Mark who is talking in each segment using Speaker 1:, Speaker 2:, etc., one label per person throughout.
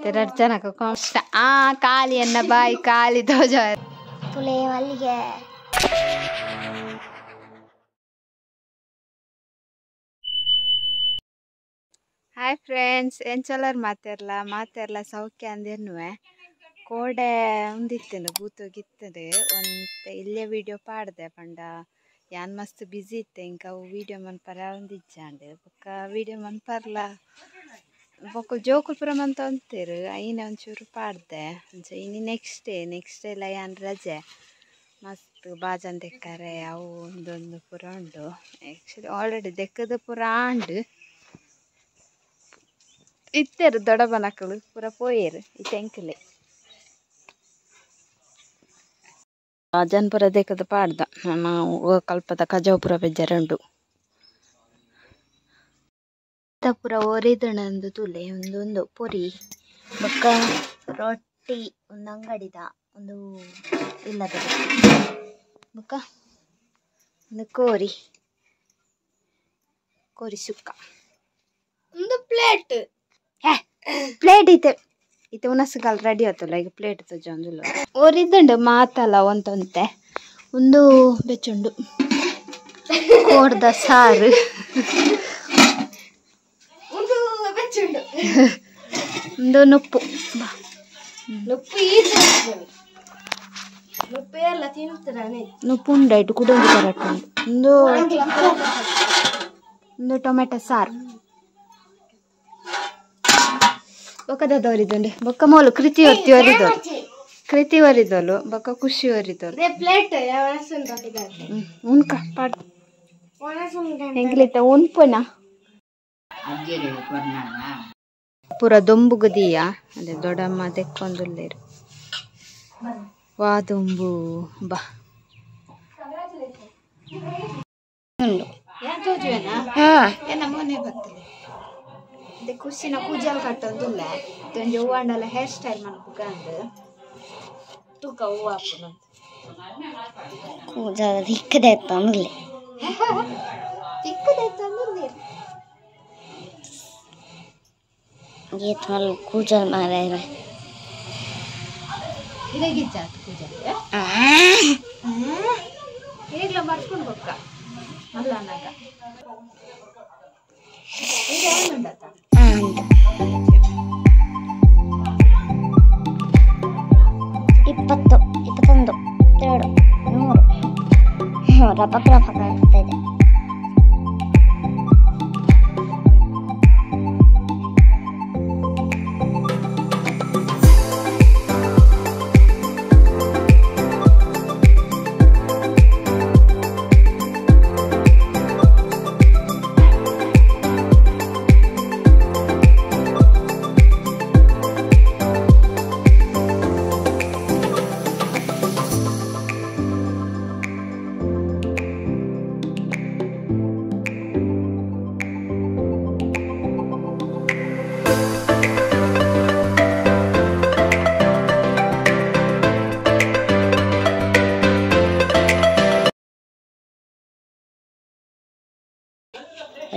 Speaker 1: तेरा जना को कौन काली अन्ना बाई काली तो जाए
Speaker 2: तुले वाली है
Speaker 1: हाय फ्रेंड्स ಏನ್ ಚಲರ್ ಮಾತೆರ್ಲ ಸೌಖ್ಯ ಅಂದಿರ್ನುವೆ ಕೋಡೆ ಉಂದಿತ್ತೇನೆ ಬೂತೋಗಿತ್ತದೆ ಒಂತೆ ಇಲ್ಲೇ ವಿಡಿಯೋ ಪಾಡ್ದೆ ಪಂಡ ಯಾನ್ ಮಸ್ತ್ ಬಿಸಿ ಇತ್ತೆ ಇಂಕ ಅವು ವಿಡಿಯೋ ಮನ್ಪರ ಒಂದಿಜ್ಜಾಂಡೆ ಬೊಕ್ಕ ವಿಡಿಯೋ ಮನ್ಪರ್ಲ ಬೊಕ್ಕ ಜೋಕುಲ್ ಪುರ ಮಂತ ಅಂತೀರು ಐನ ಒಂಚೂರು ಪಾಡ್ದೆ ಅಂಚ ಇನ್ನು ನೆಕ್ಸ್ಟ್ ಡೇ ಎಲ್ಲ ಯಾನ್ ರಜೆ ಮಸ್ತ್ ಬಾಜನ್ ತೆಕ್ಕರೆ ಅವು ಒಂದೊಂದು ಪುರ ಉಂಡು ಆ್ಯಕ್ಚುಲಿ ಆಲ್ರೆಡಿ ದೆಕ್ಕದ ಪುರ ಆಂಡು ಇತ್ತೇರು ದೊಡ್ಡಬನಕ್ಕಳು ಪೂರ ಪೋಯೇರು ಇತೆಂಕಲೆ ಜನಪುರ ದೇಕದ ಪಾಡ್ದ ನಾವು ಕಲ್ಪದ ಕಜಾಪುರ ಬೆಜ್ಜರಂಡು ಪುರ ಒರಿದಣಂದು ತುಲೆ ಒಂದೊಂದು ಪುರಿ ಬೊಕ್ಕ ರೊಟ್ಟಿ ಒಂದು ಅಂಗಡಿದ ಒಂದು ಇಲ್ಲದ ಬೊಕ್ಕ ಒಂದು ಕೋರಿ ಸುಕ್ಕ ಒಂದು ಪ್ಲೇಟ್ ಇತ್ತೆ ಉನಸ್ಗಾಲ್ ರೆಡಿ ಆತಲ್ಲ ಈಗ ಪ್ಲೇಟ್ ತಜೊಂದುಲ್ಲ ಓರಿದ್ದಂಡು ಮಾತಲ್ಲ ಒಂತೊಂತೆ ಒಂದು ಬೆಚ್ಚುಂಡು ಕೋಡ್ದ ಸಾರು ಒಂದು ನುಪ್ಪು ನುಪ್ಪು ಉಂಡಾಯ್ತು ಕುಡೊಂದು ಕರೆಕ್ಟ್ ಉಂಡು ಒಂದು ಟೊಮೆಟೊ ಸಾರು ಬೊಕ್ಕದ ಒರಿದುಂಡೆ ಬೊಕ್ಕ ಮೋಲು ಕೃತಿ ಒರಿದೋಲು ಬೊಕ್ಕ ಖುಷಿ ಒರಿದೋಲು ಉನ್ಕ ಪಾಡ್ ಹೆಂಗ್ಲಿತ್ತ ಉನ್ಪುನ ಪೂರ ದೊಂಬುಗದಿಯ ಅದೇ ದೊಡ್ಡಮ್ಮ ತೆಕ್ಕೊಂದುಲ್ಲೇರು ವಾದೊಂಬು ಬಾ ಮೊನ್ನೆ ಬರ್ತದೆ ಖುಷಿನ ಪೂಜಲ್ ಕಟ್ಟೊಂದುಲ್ಲ ಒಂಜಿ ಹೂವಂಡಲ ಹೇರ್ ಸ್ಟೈಲ್ ಮನ್ಪುಗಂದು ತೂಕ ಹೂವು ಹಾಪುನಂತ
Speaker 2: ಪೂಜಾ ದಿಕ್ಕದೆ ತಂದುಲೆ ಗೀತ್ ಮಲ್ ಕೂಜಲ್ ಮಾರೇರ
Speaker 1: ಇದಾಗಿಜ್ಜಾತು ಪೂಜಾಗೆ ಈಗಲ ಬರ್ಸ್ಕೊಂಡು ಬೊಕ್ಕ ಮಲ್ಲ ಅನ್ನಗ ಈಗ ಏನುಂಡತ್ತ
Speaker 2: 20, 21, 2, 100 ರಪಕ್ ಆಗ್ತಾ ಇದೆ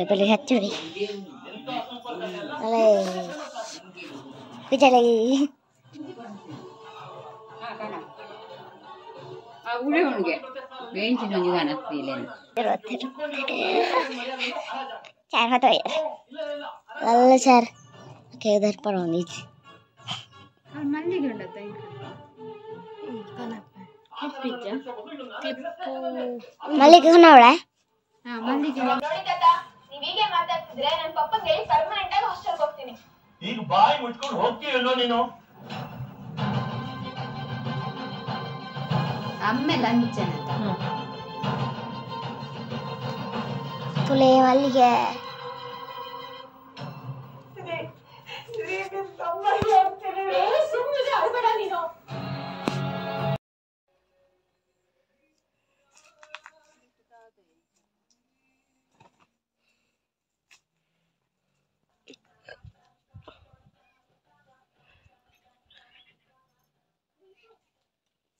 Speaker 2: boleh hancur nih. Oleh, kerja lagi.
Speaker 1: udah enggak, bensin juga anak pilih.
Speaker 2: Terus. Cara tuh ya. Lalu cara, kayak udah pernah nih.
Speaker 1: Mandi ganda tadi. Kenapa? Pizza.
Speaker 2: Malik kenapa lah?
Speaker 1: Mandi ganda.
Speaker 3: ನೀವೀಗೆ ಮಾತಾಡ್ತಿದ್ರೆ ನನ್ನ ಪಪ್ಪಂಗೆ ಹೇಳಿ permanent ಆಗಿ ಹಾಸ್ಟೆಲ್ಗೆ ಹೋಗ್ತೀನಿ. ಈಗ ಬಾಯಿ ಮುಚ್ಕೊಂಡು ಹೋಗ್ತೀಯಲ್ಲೋ ನೀನು?
Speaker 1: ಅಮ್ಮೆ ಲಂಚನ
Speaker 2: ತುಲೆ ಮಲ್ಲಿಗೆ
Speaker 3: ಸುಮ್ಮನೆ ಅಳ್ಬೇಡ ನೀನು.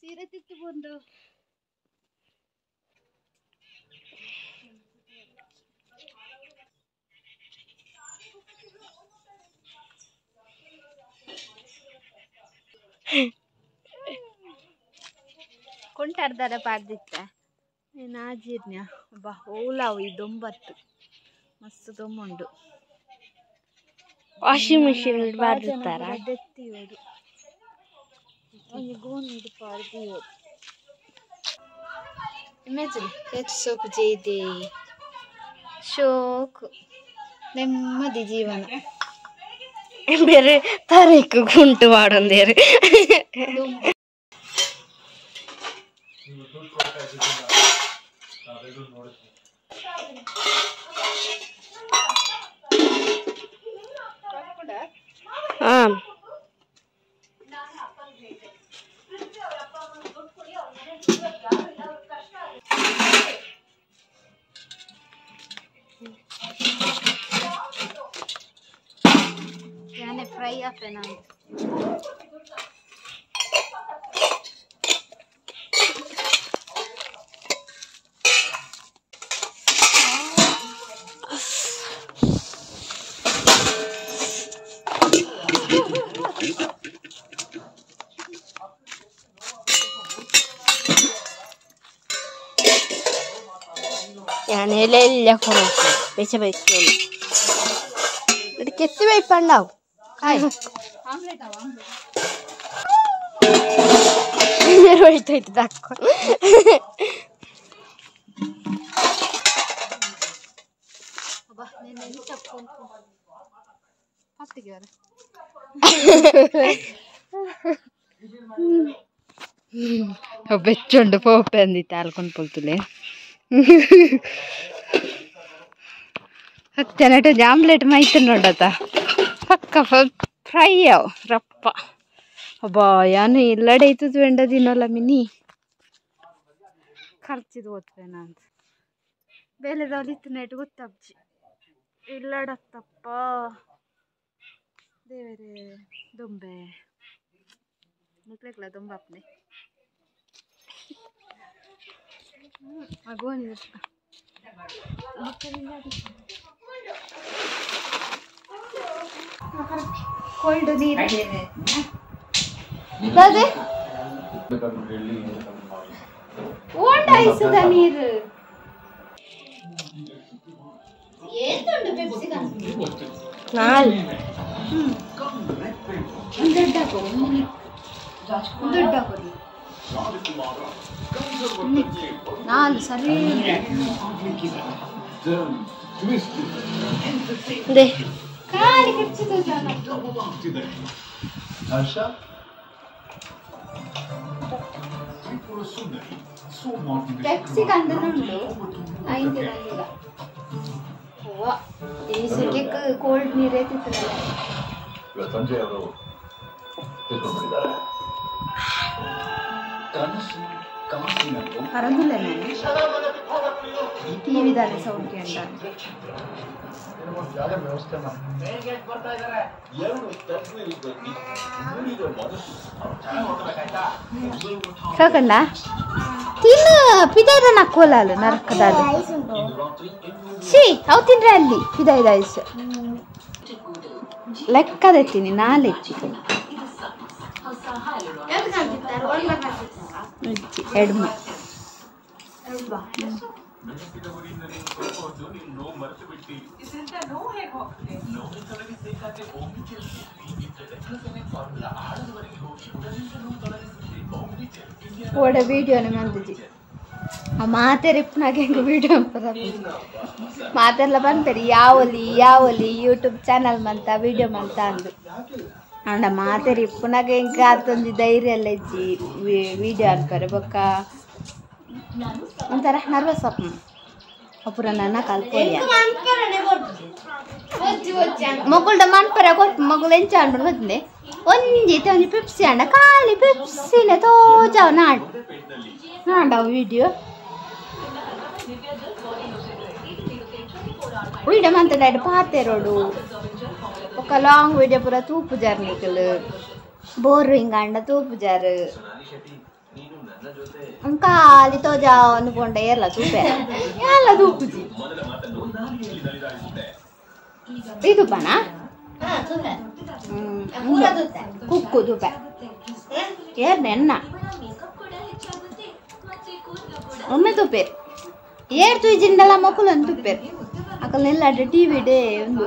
Speaker 1: ಸೀರೆ ತಿತ್ತು ಬಂದು ಕೊಂಟಾಡ್ದಾರ ಪಾಡ್ದಿತ್ತ ನಾಜೀರ್ನ್ಯ ಬಾ ಓಲಾವು ಈ ದೊಂಬತ್ತು ಮಸ್ತ್ ದೊಮ್ಮುಂಡು
Speaker 2: ವಾಷಿಂಗ್ ಮಿಷಿನ್ ಬಾರ್ದಿತ್ತಾರ
Speaker 1: ದೆತ್ತಿಯೋಡು ಗೋಣಿಡು ಪಾಡ್ದಿಯೋಡು ಇಮೇಜಿನ್ ಹೆಚ್ಚು ಸೋಕು ಜೇದೆ ಶೋಕು ನೆಮ್ಮದಿ ಜೀವನ
Speaker 2: ಬೇರೆ ತಾರೀಕು ಗುಂಟು ಮಾಡೋಂದೇರಿ ಹಾಂ
Speaker 1: ಯಾನೆ ಫ್ರೈ ಆಫೇನಾ
Speaker 2: ഞാൻ ഇല കുറച്ച് വെച്ച വയ്ക്കുള്ളൂ ഇടയ്ക്ക് എത്തി വയ്പ്പുണ്ടാവും ഒഴിച്ചിട്ട് തക്കോ
Speaker 1: ಬೆಚ್ಚುಂಡು ಪೋಪೆ ಅಂದಿತ್ತು ಆಲ್ಕೊಂಡು ಪೊಲ್ತುಲೆ ಹತ್ತನಟ ಆಮ್ಲೆಟ್ ಮೈತು ನೋಡತ್ತ ಪಕ್ಕ ಫ್ರೈ ಅವು ರಪ್ಪ ಅಬ್ಬಾ ಯಾನು ಇಲ್ಲಡೆ ಇತ್ತದು ವೆಂಡ ದಿನಲ್ಲ ಮಿನಿ ಖರ್ಚಿದು ಓದ್ಬೇನ ಅಂತ ಬೇಲೆದವಲಿತ್ತು ನೆಟ್ ಗೊತ್ತಬ್ಜಿ ಇಲ್ಲಡತ್ತಪ್ಪ ದೇವರೇ ದೊಂಬೆ ಮುಕ್ಲೆಕ್ಲ ದೊಂಬಪ್ಪನೆ ಗೋಣಿ ಕೋಲ್ಡ್ ನೀರು ಓಟ ಐಸದ ನೀರು
Speaker 2: ನಾಲ್
Speaker 1: ನಾಲ್ ಸರಿ ಕಾಲಿ ಕಚ್ಚಿದ ಟ್ಯಾಕ್ಸಿ ಕಂದನುಂಡು ಐಂದಿನ ಹೂವ ಈ ಸೆಕೆಗೆ ಕೋಲ್ಡ್ ನೀರೇ ತಿತ್ತಲ್ಲ
Speaker 4: ಸಂಜೆ ಅವರು ತಿಳ್ಕೊಂಡಿದ್ದಾರೆ
Speaker 1: ಕರಂದಿಲ್ಲ ನಾನು ಟಿವಿದಾರೆ ಸೌಂಡ್ ಕೇಂದ್ರ ಸಾಕಲ್ಲ ತಿನ್ನು ಪಿದಾಯ್ದ ನಕ್ಕೋಲಾಲು ನರಕದಾಲು ಸಿ ಅವು ತಿನ್ರೆ ಅಲ್ಲಿ ಪಿದಾಯ್ದ ಐಸು ಲೆಕ್ಕದೆತ್ತೀನಿ ನಾಲೆತ್ತೀನಿ ಎಡ್ಮ ಓಡೆ ವಿಡಿಯೋನೇ ಮಂದಿಜಿ ಮಾತೆ ರಿಪ್ನಾಗೆ ಹೆಂಗೆ ವಿಡಿಯೋ ಮಾತೆಲ್ಲ ಬಂತಾರೆ ಯಾವಲಿ ಯೂಟ್ಯೂಬ್ ಚಾನಲ್ ಮಂತ ವಿಡಿಯೋ ಮಂತ ಅಂದು ಅಂಡ ಮಾತೆ ರಿಪ್ಪನಾಗೆ ಹೆಂಗೆ ಆತೊಂದು ಧೈರ್ಯ ಎಲ್ಲ ಇಜ್ಜಿ ವಿಡಿಯೋ ಅನ್ಪರೆ ಬೊಕ್ಕ ಒಂಥರ ನರ್ವಸ್ ಅಪ್ಪ ಅಪುರ ನನ್ನ ಕಲ್ಪೊಯ್ಯ ಮಗುಳ್ದ ಮನ್ಪರೆ ಕೊಟ್ಟು ಮಗುಳು ಎಂಚ ಅನ್ಬಿಟ್ಟು ಬಂದೆ ಒಂದೈತೆ ಒಂದು ಪಿಪ್ಸಿ ಅಂಡ ಖಾಲಿ ಪಿಪ್ಸಿಲೆ ತೋಜಾವ ನಾಡವು ವಿಡಿಯೋ ವಿಡಿಯೋ ಮಂತದ ಪಾತೆ ರೋಡು ఒక లాంగ్ వీడియో పూరా తూపు జారు నీకులు బోరింగ్ అండ తూపు జారు ఇంకా అలితో జావు అనుకుంటే ఎర్ల తూపే ఎలా తూపుజీ ఇది పనా కుక్కు తూపే ಏರ್ ನೆನ್ನ ಒಮ್ಮೆ ತುಪ್ಪೇರು ಏರ್ ತುಯ್ಜಿಂಡಲ್ಲ ಮಕ್ಕಳು ಅಂತ ತುಪ್ಪೇರು ಅಕಲ್ ನೆಲ್ಲ ಟಿವಿ ಡೇ ಒಂದು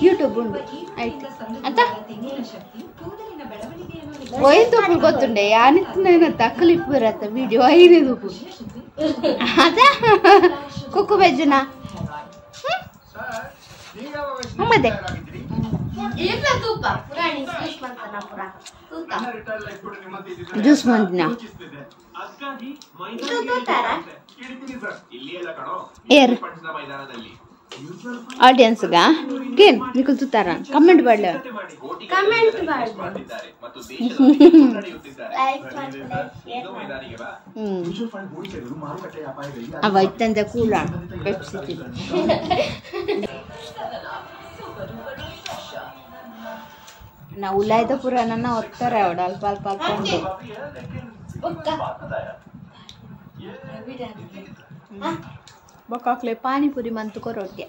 Speaker 1: ಯೂಟ್ಯೂಬ್ ಉಂಡು ಆಯ್ತು ಅಂತ ಒಯ್ದು ತುಪ್ಪು ಗೊತ್ತುಂಡೆ ಯಾನಿತ್ತು ತಕ್ಕಲಿಪ್ಪು ಬರತ್ತ ವಿಡಿಯೋ ಐದು ತುಪ್ಪು ಅದ ಕುಕ್ಕು ಬೆಜ್ಜನ ಮತ್ತೆ ಜ್ಯೂಸ್ ಮಂದಿನ ಏರ್ ಆಡಿಯನ್ಸ್ಗ ಏನ್ ನಿಖಲ್ ತುತ್ತಾರ ಕಮೆಂಟ್ ಮಾಡ್ಲ ಅವ ಇತ್ತಂದ ಕೂಲ ಪೆಪ್ಸಿ ನಾ ಉಲಾಯ್ದ ಪುರ ನನ್ನ ಒತ್ತಾರೆ ಅವಡ ಅಲ್ಪ ಅಲ್ಪ ಅಲ್ಪ ಉಂಟು ಬೊಕ್ಕಾಕ್ಲೆ ಪಾನಿಪುರಿ ಮಂತು ಕೊರೊಟ್ಟಿ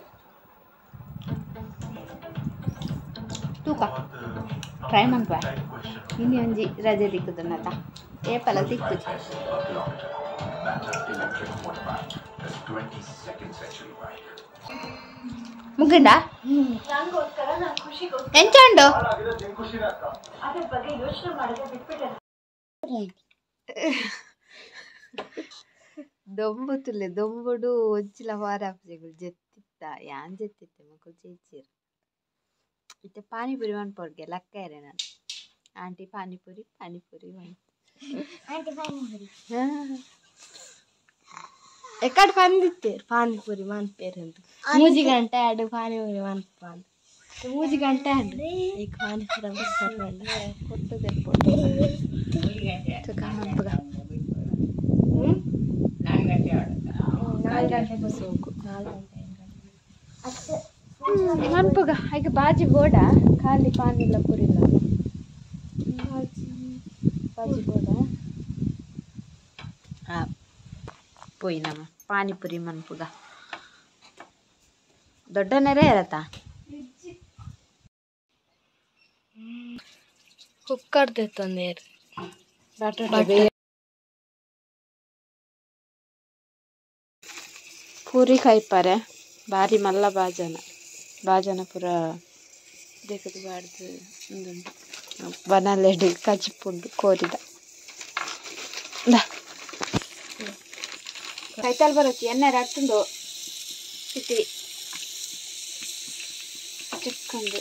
Speaker 1: ತೂಕ ಟ್ರೈ ಮನ್ಪ ಇನ್ನಿ ಒಂಜಿ ರಜೆ ತಿಕ್ಕುದನ್ನತ ಏಪಲ ತಿಕ್ಕು ಮುಗಿಂಡ ಎಂಚಂಡು ದೊಂಬುತ್ತುಲೆ ದೊಂಬುಡು ಒಂಚಿಲ ವಾರಾಪುಜೆಗಳು ಜೆತ್ತಿತ್ತ ಯಾನ್ ಜೆತ್ತಿತ್ತೆ ಮಕ್ಕಳು ಚೇಚೀರು ಇತ್ತೆ ಪಾನಿಪುರಿ ಮನ್ಪೊಡ್ಗೆ ಲಕ್ಕ ಇರೆ ನಾನು ಆಂಟಿ ಪಾನಿಪುರಿ ಪಾನಿಪುರಿ
Speaker 2: ಎಕ್ಕಡ ಬಂದಿತ್ತೇರು ಪಾನಿಪುರಿ ಮನ್ಪೇರು ಅಂತ 3 ಗಂಟೆ ಆಡು ಪಾನಿಪುರಿ ಮನ್ಪಾನ್ 3 ಗಂಟೆ ಆಡು ಈಗ ಪಾನಿಪುರಿ
Speaker 1: ಕೊಟ್ಟದೆ ಮನ್ಪಗ
Speaker 2: 4 ಗಂಟೆ ಬಸ್ಸೋಗು 4 ಗಂಟೆ
Speaker 1: ಮನ್ಪಗ ಈಗ ಬಾಜಿ ಬೋಡ ಖಾಲಿ ಪಾನಿಲ್ಲ ಪುರಿಲ್ಲ ಬಾಜಿ ಬೋಡ ಪೋಯಿ ನಮ್ಮ ಪಾನಿಪುರಿ ಮನ್ಪುಗ ದೊಡ್ಡ ನೆರೆ ಇರತ್ತಾ
Speaker 2: ಕುಕ್ಕರ್ ತಂದೇರು
Speaker 1: ಪೂರಿ ಖಾಯ್ಪಾರೆ ಭಾರಿ ಮಲ್ಲ ಬಾಜನ ಪೂರ ದೇಕದು ಬಾಡ್ದು ಒಂದುಂಟು ಬನಲೆಡ್ ಕಜಿಪುಂಡು ಕೋರಿದ ಕೈತಾಲ್ ಬರತ್ತಿ ಎಣ್ಣೆ ರಾಕ್ತುಂಡು ಇಟ್ಟಿವಿ ಚಿಕ್ಕಂದು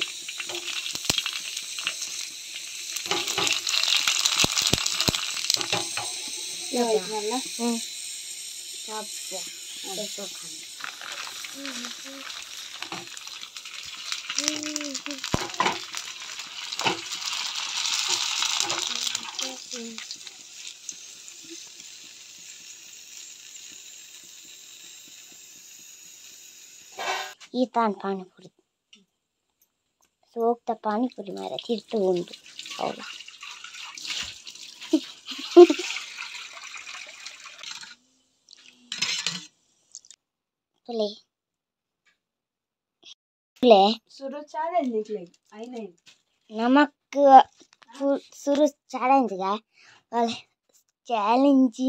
Speaker 2: ಈ ತಾನ್ ಪಾನಿಪುರಿ ಸೋಕ್ತ ಪಾನಿಪುರಿ ಮಾರ ತಿರ್ತು ಉಂಟು ಹೌದು
Speaker 1: ಸುರು ಚಾಲೆಂಜ್
Speaker 2: ನಮಕ್ ಸುರು ಚಾಲೆಂಜ್ ಚಾಲೆಂಜ್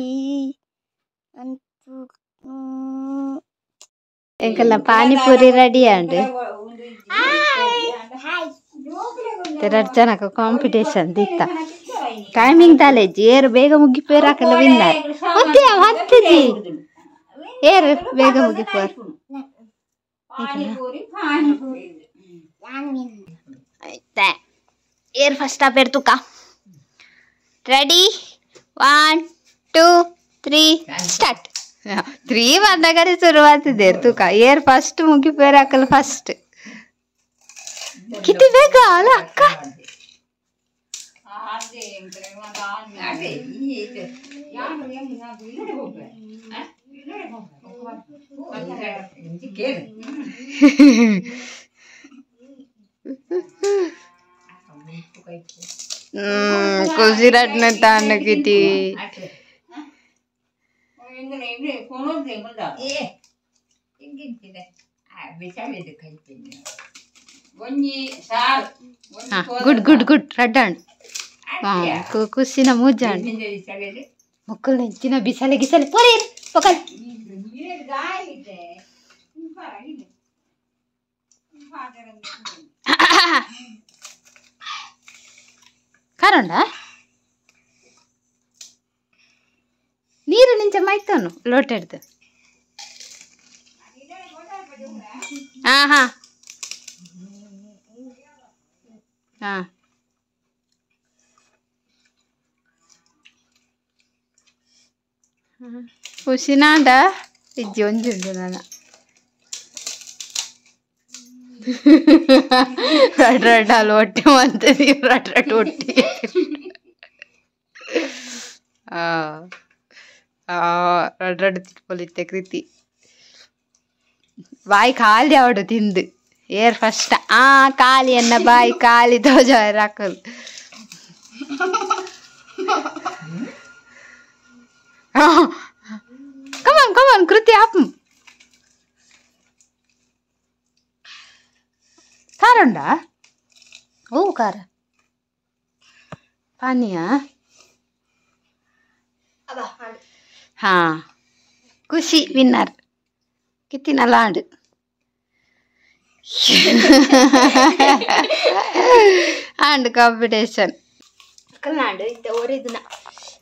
Speaker 1: ಎಂಕಲ್ಲ ಪಾನಿಪುರಿ ರೆಡಿ ಆಂಡ್ 2 ಜನಕ್ಕೆ ಕಾಂಪಿಟೇಷನ್ ದಿತ್ತ ಟೈಮಿಂಗ್ ತಾಲೇಜಿ ಏರು ಬೇಗ ಮುಗಿಪೇರು ಹಾಕಲ್ಲ ವಿನ್ನರ್ ಹತ್ತಿಜಿ ಏರು ಬೇಗ ಮುಗಿಪೇರು ಆಯ್ತಾ ಏರ್ ಫಸ್ಟ್ ಆಪೇರ್ ತುಕ ರೆಡಿ 1 2 3 ಸ್ಟಾರ್ಟ್ 3 ಬಂದಾಗರೆ ಶುರುವಾತಿದೆ ತುಕ ಏರ್ ಫಸ್ಟ್ ಮುಗಿಪೇರು ಹಾಕಲ್ಲ ಫಸ್ಟ್ ಕಿತಿ ಬೇಗ ಅಲ್ಲ ಅಕ್ಕ ಖುಷಿರಟ್ನ ತಾನ ಕಿತಿ ಗುಡ್ ಗುಡ್ ಗುಡ್ ರಡ್ಡಾಣ್ ಖುಷಿನ ಮೂಜ ಮಕ್ಕಳು ನೆಂಚಿನ ಬಿಸಲೆ ಗಿಸಲೆ ಪೋರಿ ಪಕಲ್ ಕಾರಂಡ ನೀರು ನಿಂಚ ಮೈತನು ಲೋಟ ಹಿಡ್ದು ಹಾ ಹಾ ಹಾ ಖುಷಿನಾಂಡ ಇಜ್ಜಿ ಒಂಜುಂಡು ನಾನು ರಡ್ ರಡ್ ಅಲ್ಲಿ ಹೊಟ್ಟೆ ಮಂತದಿ ರಡ್ ರಡ್ ಹೊಟ್ಟೆ ರಡ್ ರಡ್ ತಿಕ್ಕೊಲಿತ್ತೆ ಕೃತಿ ಬಾಯಿ ಖಾಲಿ ಅವಡು ತಿಂದು ಏರ್ ಫಸ್ಟ್ ಖಾಲಿ ಅನ್ನ ಬಾಯಿ ಖಾಲಿ ತೋಜ ಹಾಕಲು ಕಮಾನ್ ಕೃತಿ ಹಾಪ್ ಖಾರ ಉಂಡಾ ಓ ಖಾರ ಪಾನಿಯಾ ಹಾ ಖುಷಿ ವಿನ್ನರ್ ಕಿತ್ತಿನ ಲಾಂಡ್ ಆಂಡ್ ಕಾಂಪಿಟೇಷನ್ ಕಲ್ನಾಡು ಇತ್ತ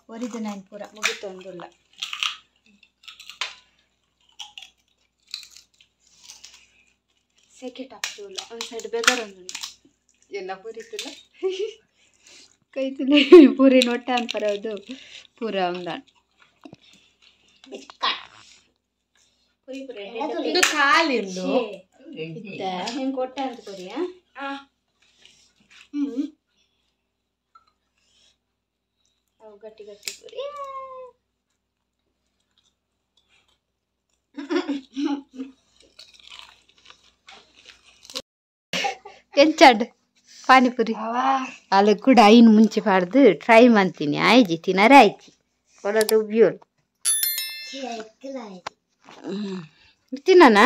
Speaker 1: ಒರಿದಿನ ಪೂರ ಮುಗಿತೊಂದುಲ್ಲ ಸೆಕೆಟ್ ಆಗ್ತಿಲ್ಲ ಒಂದು ಸೈಡ್ ಬೆದರೊಂದು ಎಲ್ಲ ಪೂರಿತಿಲ್ಲ ಕೈತಿಲ್ಲ ಪೂರಿ ನೊಟ್ಟ ಅನ್ಪರೋದು ಪೂರ ಒಂದಾಣ ಪೂರಿ ಪೂರ
Speaker 2: ಇದು ಖಾಲಿ ಉಂಡು
Speaker 1: ಇತ್ತ ಹೆಂಗೆ ಕೊಟ್ಟ ಅಂತ ಪೂರಿಯಾ ಅವು ಗಟ್ಟಿ ಗಟ್ಟಿ ಪೂರಿ ಎಂಚಾಡ್ ಪಾನಿಪುರಿ ಅಲ್ಲಿ ಕೂಡ ಐನು ಮುಂಚೆ ಪಾಡ್ದು ಟ್ರೈ ಮಾಡ್ತೀನಿ ಆಯ್ಜಿ ತಿನ್ನರೆ ಆಯ್ಜಿ ಕೊಡೋದು ಬ್ಯೂಲ್ ತಿನ್ನನಾ